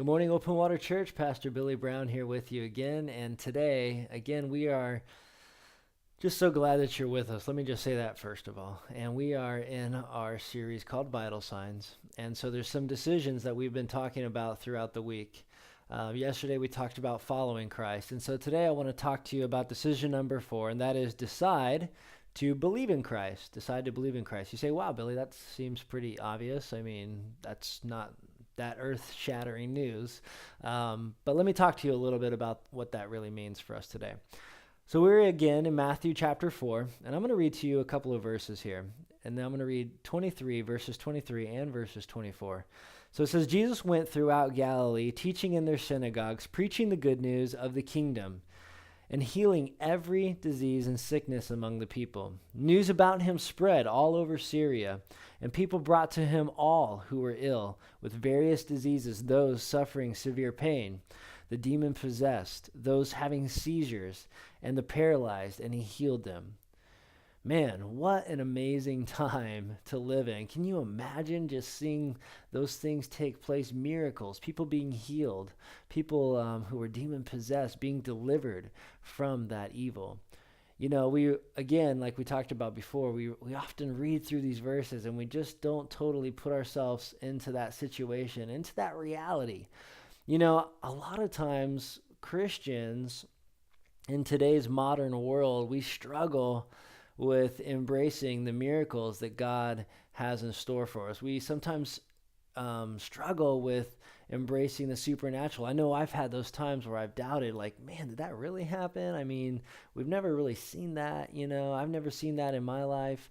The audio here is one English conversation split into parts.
Good morning, Openwater Church. Pastor Billy Brown here with you again. And today, again, we are just so glad that you're with us. Let me just say that first of all. And we are in our series called Vital Signs. And so there's some decisions that we've been talking about throughout the week. Yesterday we talked about following Christ. And so today I want to talk to you about decision number 4, and that is decide to believe in Christ. Decide to believe in Christ. You say, wow, Billy, that seems pretty obvious. I mean, that's not that earth-shattering news. But let me talk to you a little bit about what that really means for us today. So we're again in Matthew chapter 4, and I'm going to read to you a couple of verses here. And then I'm going to read 23, verses 23 and verses 24. So it says, Jesus went throughout Galilee, teaching in their synagogues, preaching the good news of the kingdom, and healing every disease and sickness among the people. News about him spread all over Syria, and people brought to him all who were ill with various diseases, those suffering severe pain, the demon-possessed, those having seizures, and the paralyzed, and he healed them. Man, what an amazing time to live in. Can you imagine just seeing those things take place? Miracles, people being healed, people who were demon-possessed being delivered from that evil. You know, we, again, like we talked about before, we often read through these verses and we just don't totally put ourselves into that situation, into that reality. You know, a lot of times Christians in today's modern world, we struggle with embracing the miracles that God has in store for us. We sometimes struggle with embracing the supernatural. I know I've had those times where I've doubted, like, man, did that really happen? I mean, we've never really seen that, you know, I've never seen that in my life.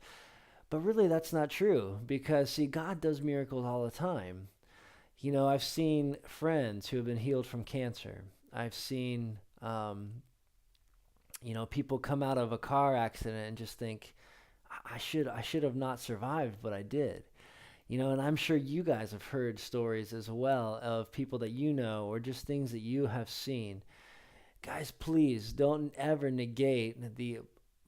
But really, that's not true because, see, God does miracles all the time. You know, I've seen friends who have been healed from cancer. I've seen people come out of a car accident and just think, I should have not survived, but I did. You know, and I'm sure you guys have heard stories as well of people that you know or just things that you have seen. Guys, please don't ever negate the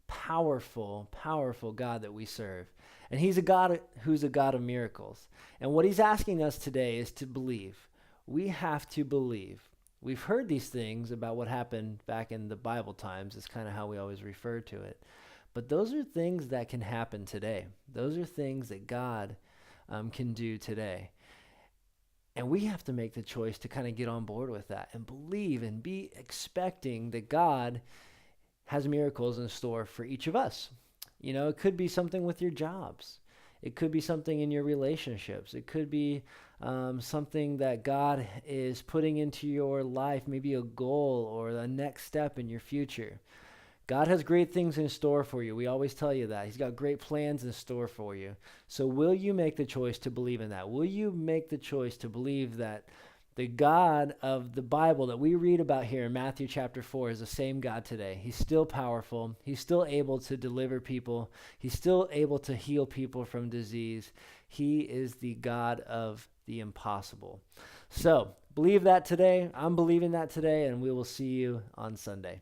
powerful, powerful God that we serve. And he's a God who's a God of miracles. And what he's asking us today is to believe. We have to believe. We've heard these things about what happened back in the Bible times. It's kind of how we always refer to it. But those are things that can happen today. Those are things that God can do today. And we have to make the choice to kind of get on board with that and believe and be expecting that God has miracles in store for each of us. You know, it could be something with your jobs. It could be something in your relationships. It could be something that God is putting into your life, maybe a goal or the next step in your future. God has great things in store for you. We always tell you that. He's got great plans in store for you. So will you make the choice to believe in that? Will you make the choice to believe that the God of the Bible that we read about here in Matthew chapter 4 is the same God today? He's still powerful. He's still able to deliver people. He's still able to heal people from disease. He is the God of the impossible. So believe that today. I'm believing that today, and we will see you on Sunday.